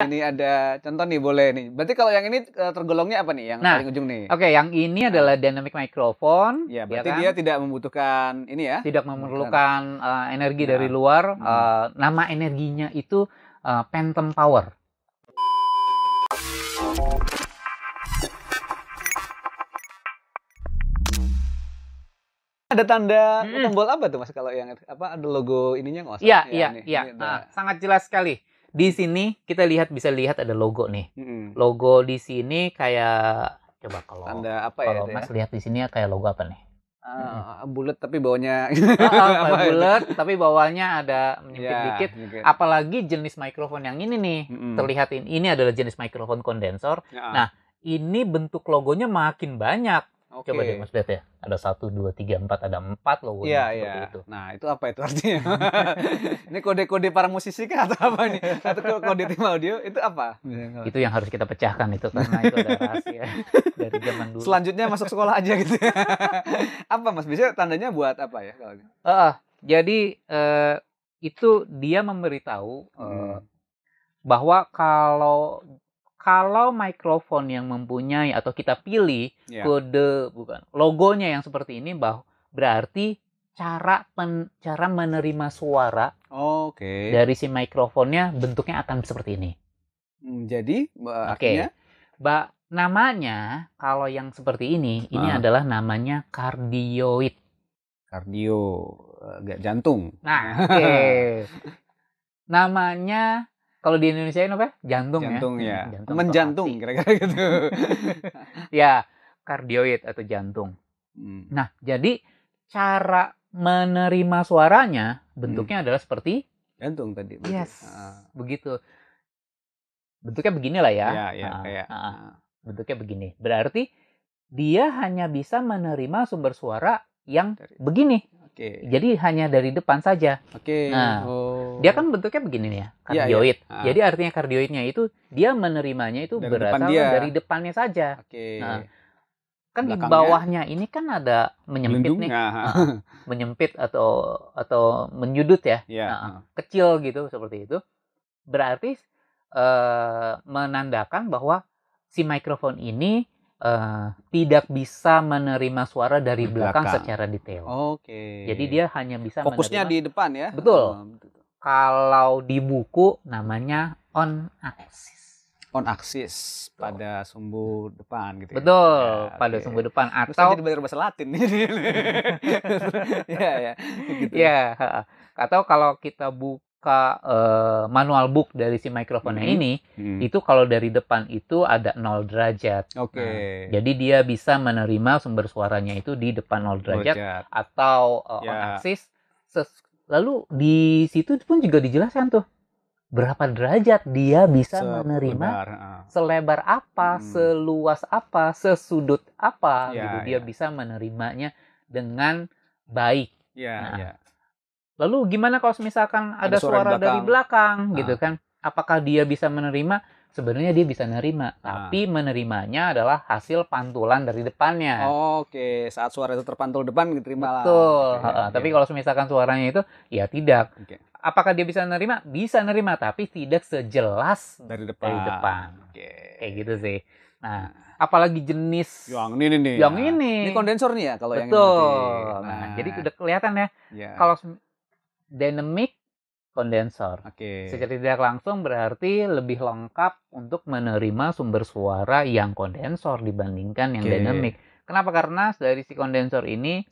Ini ada contoh nih, boleh nih. Berarti kalau yang ini tergolongnya apa nih? Yang Nah, paling ujung nih. Oke, yang ini adalah dynamic microphone. Ya, berarti kan? dia tidak membutuhkan ini ya. Tidak memerlukan energi dari luar. Nama energinya itu phantom power. Ada tanda tombol apa tuh Mas kalau yang apa ada logo ininya nggak usah? Iya. Sangat jelas sekali. Di sini kita bisa lihat ada logo nih. Logo di sini kayak coba kalau tanda apa kalau ya? Mas lihat di sini kayak logo apa nih? Bulat tapi bawahnya bulat tapi bawahnya ada menyempit dikit. Apalagi jenis mikrofon yang ini nih terlihat ini adalah jenis mikrofon kondensor. Nah, ini bentuk logonya makin banyak. Coba deh Mas lihat ya. Ada 1, 2, 3, 4, ada 4 logonya seperti itu. Nah, itu apa itu artinya? Ini kode-kode para musisi kah atau apa nih? Atau kode tim audio itu apa? Itu yang harus kita pecahkan itu karena itu ada rahasia dari zaman dulu. Selanjutnya masuk sekolah aja gitu. Apa Mas? Biasanya tandanya buat apa ya kalau ini? Jadi itu dia memberitahu bahwa kalau mikrofon yang mempunyai atau kita pilih kode logonya yang seperti ini, berarti cara menerima suara dari si mikrofonnya bentuknya akan seperti ini. Jadi artinya namanya kalau yang seperti ini adalah namanya kardioid. Jantung. Nah, namanya kalau di Indonesia ini apa? Jantung ya. Menjantung kira-kira gitu. Ya, kardioid atau jantung. Nah, jadi cara menerima suaranya bentuknya adalah seperti jantung tadi. Yes, begitu. Bentuknya beginilah ya. Bentuknya begini. Berarti dia hanya bisa menerima sumber suara yang begini. Jadi hanya dari depan saja. Nah, dia kan bentuknya begini nih ya, kardioid. Jadi artinya kardioidnya itu dia menerimanya itu berasal dari depannya saja. Nah, kan di bawahnya ini kan ada menyempit nih, menyempit atau menyudut ya, kecil gitu seperti itu. Berarti menandakan bahwa si mikrofon ini tidak bisa menerima suara dari belakang secara detail. Jadi dia hanya bisa fokusnya di depan ya. Betul. Kalau di buku namanya on axis. On axis pada sumbu depan gitu. Betul, pada sumbu depan atau jadi belajar bahasa Latin nih. Gitu. Atau kalau kita manual book dari si mikrofonnya ini, itu kalau dari depan itu ada 0 derajat. Jadi dia bisa menerima sumber suaranya itu di depan 0 derajat atau on axis. Lalu di situ pun juga dijelaskan tuh berapa derajat dia bisa menerima, selebar apa, seluas apa, sesudut apa, gitu. Dia bisa menerimanya dengan baik. Lalu gimana kalau misalkan ada suara dari belakang gitu kan? Apakah dia bisa menerima? Sebenarnya dia bisa menerima, tapi menerimanya adalah hasil pantulan dari depannya. Saat suara itu terpantul depan diterima. Betul. Tapi kalau misalkan suaranya itu ya tidak. Apakah dia bisa menerima? Bisa menerima, tapi tidak sejelas dari depan. Kayak gitu sih. Nah, apalagi jenis yang ini nih. Yang ini. Ini kondensor nih ya kalau yang ini. Betul. Nah, jadi udah kelihatan ya. Kalau dynamic kondensor. Secara tidak langsung berarti lebih lengkap untuk menerima sumber suara yang kondensor dibandingkan yang dynamic. Kenapa? Karena dari si kondensor ini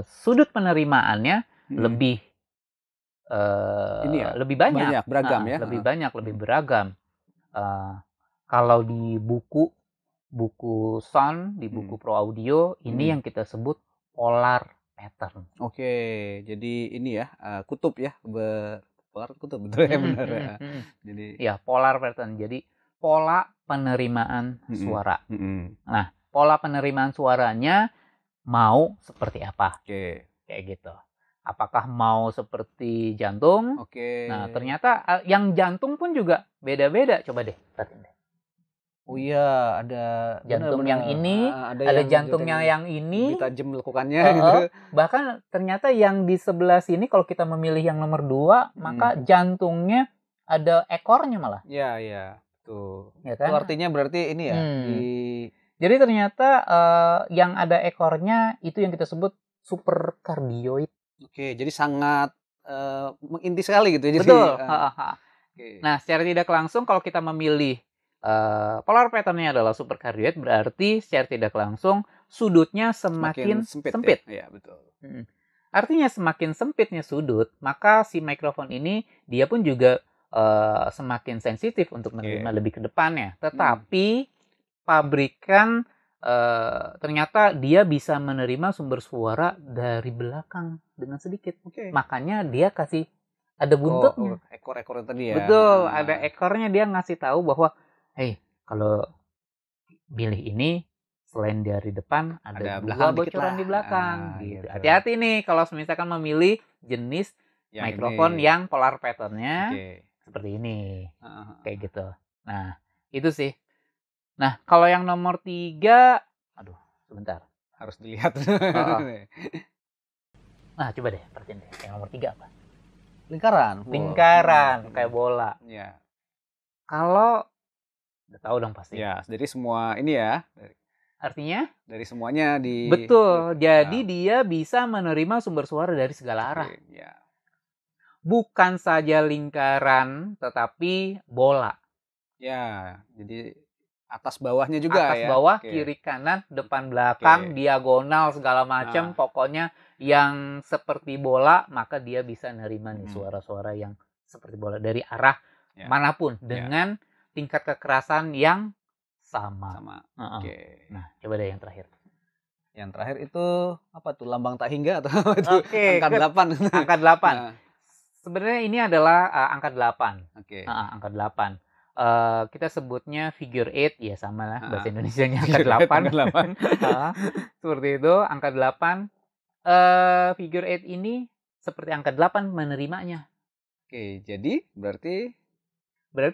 sudut penerimaannya lebih lebih banyak beragam ya. Lebih banyak, lebih beragam. Kalau di buku sound, di buku Pro Audio ini yang kita sebut polar pattern. Jadi ini ya kutub ya, polar kutub betul ya benar ya. Jadi polar pattern. Jadi pola penerimaan suara. Nah, pola penerimaan suaranya mau seperti apa? Kayak gitu. Apakah mau seperti jantung? Nah, ternyata yang jantung pun juga beda-beda. Coba deh, perhatiin deh. Ada jantung yang ini, ada jantungnya yang ini. Lebih tajam lekukannya gitu. Bahkan ternyata yang di sebelah sini kalau kita memilih yang nomor 2, maka jantungnya ada ekornya malah. Iya, tuh. Ya kan? Itu artinya berarti ini ya Jadi ternyata yang ada ekornya itu yang kita sebut superkardioid. Oke, jadi sangat inti sekali gitu ya. Betul. Okay. Nah, secara tidak langsung kalau kita memilih polar pattern-nya adalah superkardioid, berarti secara tidak langsung sudutnya semakin sempit. Iya, betul. Artinya semakin sempitnya sudut, maka si mikrofon ini dia pun juga semakin sensitif untuk menerima lebih ke depannya. Tetapi pabrikan ternyata dia bisa menerima sumber suara dari belakang dengan sedikit. Makanya dia kasih ada buntutnya. Ekor-ekor tadi ya. Betul, ada ekornya, dia ngasih tahu bahwa kalau pilih ini selain dari depan ada dua bocoran di belakang gitu. Hati-hati nih kalau misalkan memilih jenis mikrofon yang polar pattern-nya seperti ini. Kayak gitu. Nah, itu sih. Nah, kalau yang nomor 3, aduh, sebentar. Harus dilihat. Nah, coba deh, perhatiin deh. Yang nomor 3 apa? Lingkaran, kayak bola. Iya. Kalau udah tahu dong pasti. Ya, jadi semua ini ya. Artinya? Dari semuanya Betul. Jadi dia bisa menerima sumber suara dari segala arah. Ya. Bukan saja lingkaran, tetapi bola. Ya, jadi atas bawahnya juga atas bawah, kiri kanan, depan belakang, diagonal segala macam, pokoknya yang seperti bola, maka dia bisa nerima nih suara-suara yang seperti bola dari arah manapun dengan tingkat kekerasan yang sama. Nah, coba deh yang terakhir. Yang terakhir itu apa tuh? Lambang tak hingga atau apa itu? Angka 8. Angka 8. Sebenarnya ini adalah angka 8. Angka 8. Kita sebutnya figure 8, ya sama lah bahasa Indonesianya angka 8. Seperti itu, angka 8. Figure 8 ini seperti angka 8 menerimanya. Oke, jadi berarti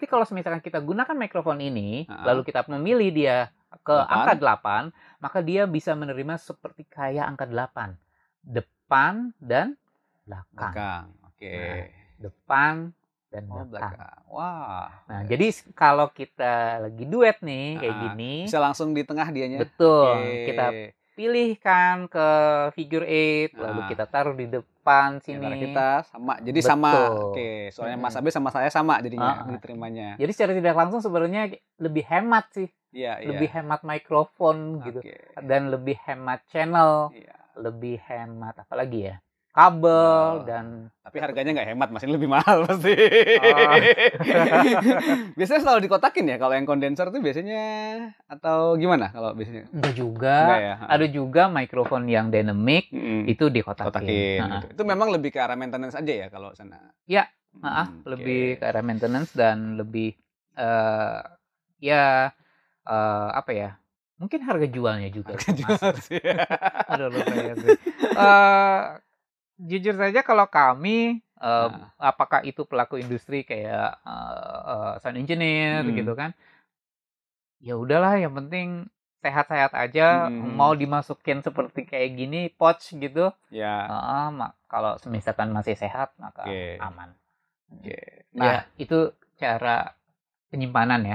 kalau misalkan kita gunakan mikrofon ini, lalu kita memilih dia ke angka 8, maka dia bisa menerima seperti kayak angka 8. Depan dan belakang. Oke. Depan dan belakang. Wah. Nah, jadi kalau kita lagi duet nih kayak gini, bisa langsung di tengah dianya. Betul. Kita pilihkan ke figure 8, lalu kita taruh di depan sini. Kita sama. Jadi sama. Soalnya Mas Abe sama saya sama jadinya diterimanya. Jadi secara tidak langsung sebenarnya lebih hemat sih. Lebih hemat mikrofon gitu. Dan lebih hemat channel. Lebih hemat apa lagi ya? Kabel dan tapi harganya nggak hemat, masih lebih mahal pasti. Biasanya selalu dikotakin ya kalau yang kondenser tuh biasanya, atau gimana kalau biasanya? Enggak juga. Ada juga mikrofon yang dynamic itu dikotakin. Gitu. Itu memang lebih ke arah maintenance aja ya kalau sana. Ya, lebih ke arah maintenance dan lebih apa ya? Mungkin harga jualnya juga. Harga jual sih. Aduh, lupa ya sih. Jujur saja kalau kami apakah itu pelaku industri kayak sound engineer gitu kan, ya udahlah, yang penting sehat-sehat aja. Mau dimasukin seperti kayak gini pouch gitu kalau misalkan masih sehat maka aman. Nah, itu cara penyimpanan ya.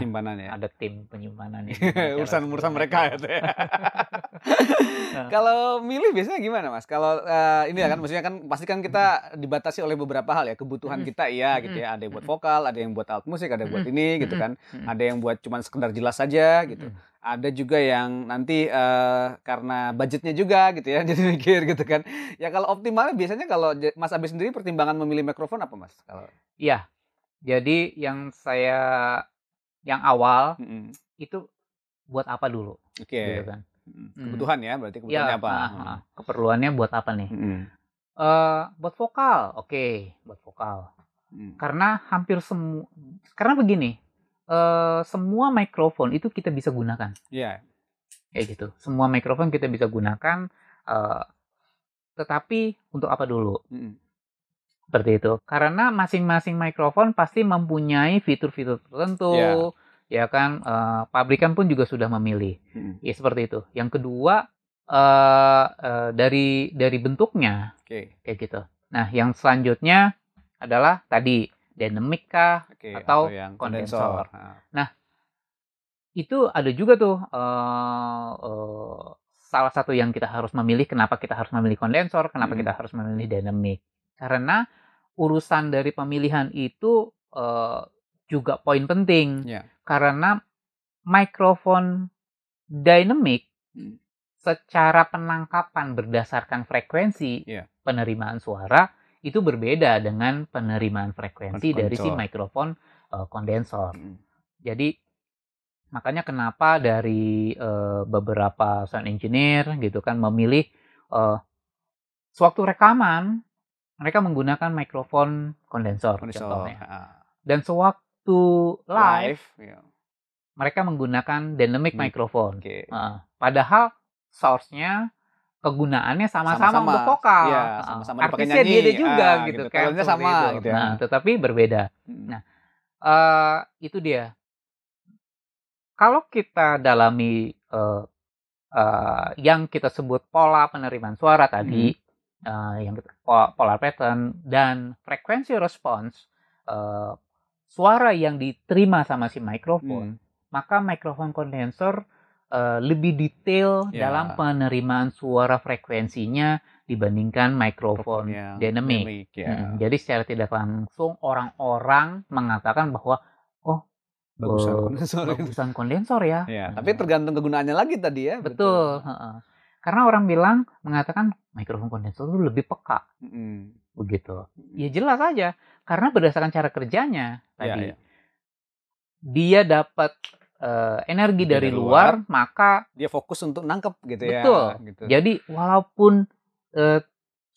Ada tim penyimpanan ini. urusan mereka ya. Kalau milih biasanya gimana, Mas? Kalau ini ya kan, maksudnya kan pasti kan kita dibatasi oleh beberapa hal ya, kebutuhan kita gitu ya. Ada yang buat vokal, ada yang buat alat musik, ada yang buat ini gitu kan. Ada yang buat cuman sekedar jelas saja gitu. Ada juga yang nanti karena budgetnya juga gitu ya, jadi mikir gitu kan. Ya kalau optimalnya biasanya kalau Mas Abe sendiri pertimbangan memilih mikrofon apa, Mas? Iya. Jadi yang awal itu buat apa dulu? Gitu kan. Kebutuhan ya, berarti kebutuhannya apa? Keperluannya buat apa nih? Buat vokal, buat vokal. Karena karena begini, semua mikrofon itu kita bisa gunakan. Iya. Kayak gitu. Semua mikrofon kita bisa gunakan, tetapi untuk apa dulu? Seperti itu. Karena masing-masing mikrofon pasti mempunyai fitur-fitur tertentu, ya kan? Pabrikan pun juga sudah memilih. Ya seperti itu. Yang kedua, dari bentuknya, kayak gitu. Nah, yang selanjutnya adalah tadi dynamic kah, atau yang kondensor. Nah, itu ada juga tuh salah satu yang kita harus memilih, kenapa kita harus memilih kondensor, kenapa kita harus memilih dynamic. Karena urusan dari pemilihan itu juga poin penting. Karena mikrofon dynamic secara penangkapan berdasarkan frekuensi penerimaan suara itu berbeda dengan penerimaan frekuensi dari si mikrofon kondensor. Jadi makanya kenapa dari beberapa sound engineer gitu kan memilih sewaktu rekaman mereka menggunakan mikrofon kondensor contohnya. Dan sewaktu live mereka menggunakan dynamic microphone. Padahal source-nya kegunaannya sama-sama untuk vokal. Sama-sama artisnya dia juga gitu kan. Sama gitu. Nah, tetapi berbeda. Nah, itu dia. Kalau kita dalami yang kita sebut pola penerimaan suara tadi, yang polar pattern dan frekuensi response, suara yang diterima sama si mikrofon, maka mikrofon kondensor lebih detail dalam penerimaan suara frekuensinya dibandingkan mikrofon dynamic. Jadi secara tidak langsung orang-orang mengatakan bahwa bagusan kondensor ya. Tapi tergantung kegunaannya lagi tadi ya. Betul. Karena orang mengatakan mikrofon kondensor itu lebih peka. Begitu. Ya jelas aja. Karena berdasarkan cara kerjanya tadi. Dia dapat energi dari luar, maka dia fokus untuk nangkep gitu ya. Betul. Gitu. Jadi walaupun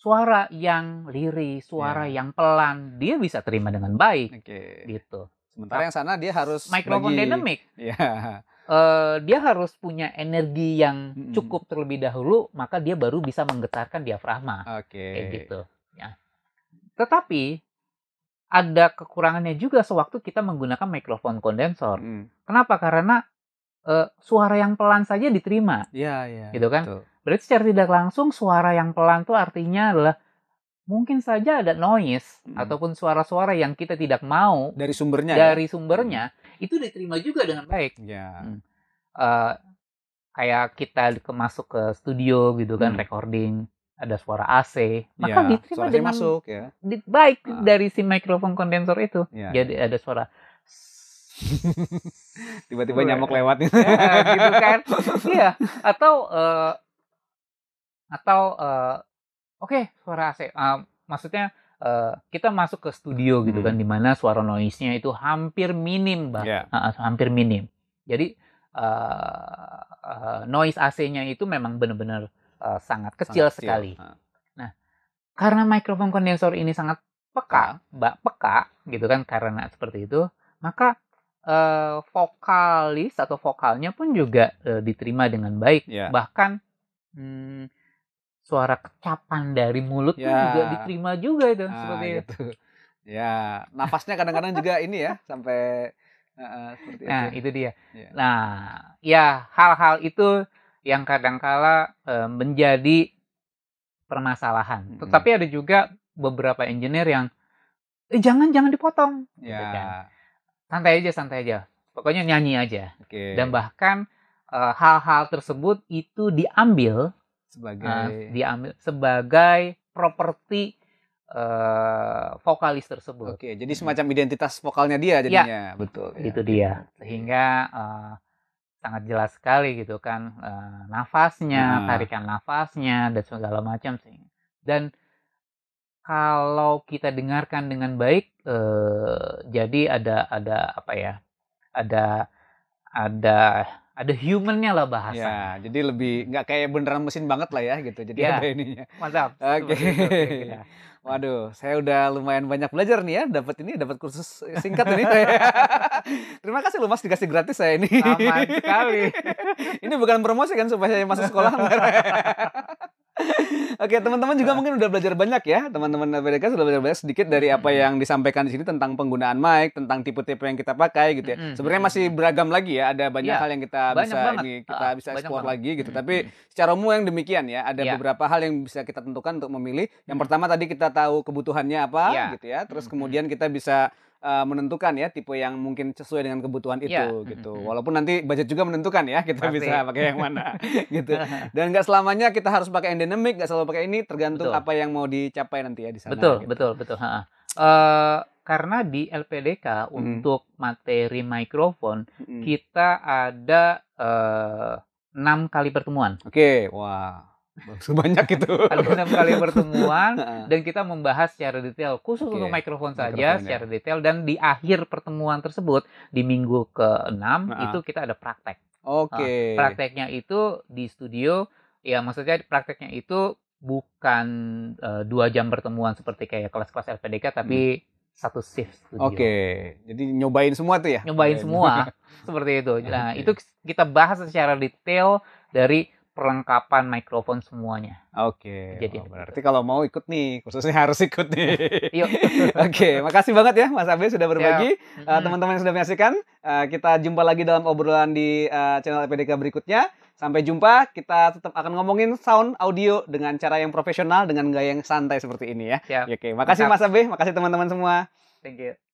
suara yang lirih, suara yang pelan, dia bisa terima dengan baik. Gitu. Sementara yang sana dia harus mikrofon dynamic. Dia harus punya energi yang cukup terlebih dahulu, maka dia baru bisa menggetarkan diafragma. Kayak gitu. Ya. Tetapi ada kekurangannya juga sewaktu kita menggunakan mikrofon kondensor. Kenapa? Karena suara yang pelan saja diterima. Gitu kan? Betul. Berarti secara tidak langsung suara yang pelan itu artinya adalah mungkin saja ada noise ataupun suara-suara yang kita tidak mau dari sumbernya itu diterima juga dengan baik. Kayak kita masuk ke studio gitu kan, recording, ada suara AC, maka diterima dengan baik dari si mikrofon kondensor itu. Jadi ada suara tiba-tiba nyamuk lewat gitu kan. Atau suara AC. Maksudnya kita masuk ke studio gitu kan, di mana suara noise-nya itu hampir minim, hampir minim. Jadi noise AC-nya itu memang benar-benar sangat kecil sekali. Nah, karena mikrofon kondensor ini sangat peka gitu kan, karena seperti itu, maka vokalis atau vokalnya pun juga diterima dengan baik. Bahkan suara kecapan dari mulut pun juga diterima juga itu seperti itu. Nafasnya kadang-kadang juga ini ya sampai seperti itu dia. Nah, ya hal-hal itu yang kadangkala menjadi permasalahan. Tetapi ada juga beberapa engineer yang jangan dipotong. Gitu kan. Santai aja. Pokoknya nyanyi aja. Dan bahkan hal-hal tersebut itu diambil sebagai properti vokalis tersebut. Jadi semacam identitas vokalnya dia jadinya. Betul. Itu dia. Sehingga sangat jelas sekali gitu kan, nafasnya, tarikan nafasnya dan segala macam sih. Dan kalau kita dengarkan dengan baik, jadi ada apa ya? Ada humannya lah bahasa. Jadi lebih nggak kayak beneran mesin banget lah ya gitu. Jadi ada ininya. Mantap. Waduh, saya udah lumayan banyak belajar nih ya. Dapat kursus singkat ini. Terima kasih loh Mas, dikasih gratis saya ini. Aman sekali. Ini bukan promosi kan supaya saya masuk sekolah. Oke, teman-teman juga mungkin udah belajar banyak ya. Teman-teman APDK sudah belajar banyak sedikit dari apa yang disampaikan di sini tentang penggunaan mic, tentang tipe-tipe yang kita pakai gitu ya. Sebenarnya masih beragam lagi ya. Ada banyak hal yang kita bisa explore lagi gitu. Tapi secara umum yang demikian ya. Ada beberapa hal yang bisa kita tentukan untuk memilih. Yang pertama tadi kita tahu kebutuhannya apa gitu ya. Terus kemudian kita bisa menentukan ya tipe yang mungkin sesuai dengan kebutuhan itu gitu. Walaupun nanti budget juga menentukan ya kita bisa pakai yang mana gitu. Dan nggak selamanya kita harus pakai yang dynamic, nggak selalu pakai ini, tergantung apa yang mau dicapai nanti ya di sana. Betul. Karena di LPDK untuk materi mikrofon kita ada 6 kali pertemuan. Oke, wah. Sebanyak itu. Ada 6 kali pertemuan dan kita membahas secara detail khusus untuk mikrofon saja secara detail, dan di akhir pertemuan tersebut di minggu ke-6 itu kita ada praktek. Prakteknya itu di studio, ya maksudnya prakteknya itu bukan 2 jam pertemuan seperti kayak kelas-kelas LPDK tapi 1 shift studio. Jadi nyobain semua tuh ya? Nyobain semua seperti itu. Nah, itu kita bahas secara detail dari perlengkapan mikrofon semuanya. Jadi berarti kalau mau ikut nih, khususnya harus ikut nih. Yuk. Makasih banget ya Mas Abe sudah berbagi. Teman-teman yang sudah menyaksikan, kita jumpa lagi dalam obrolan di channel LPDK berikutnya. Sampai jumpa, kita tetap akan ngomongin sound audio dengan cara yang profesional, dengan gaya yang santai seperti ini ya. Makasih Mas Abe, makasih teman-teman semua. Thank you.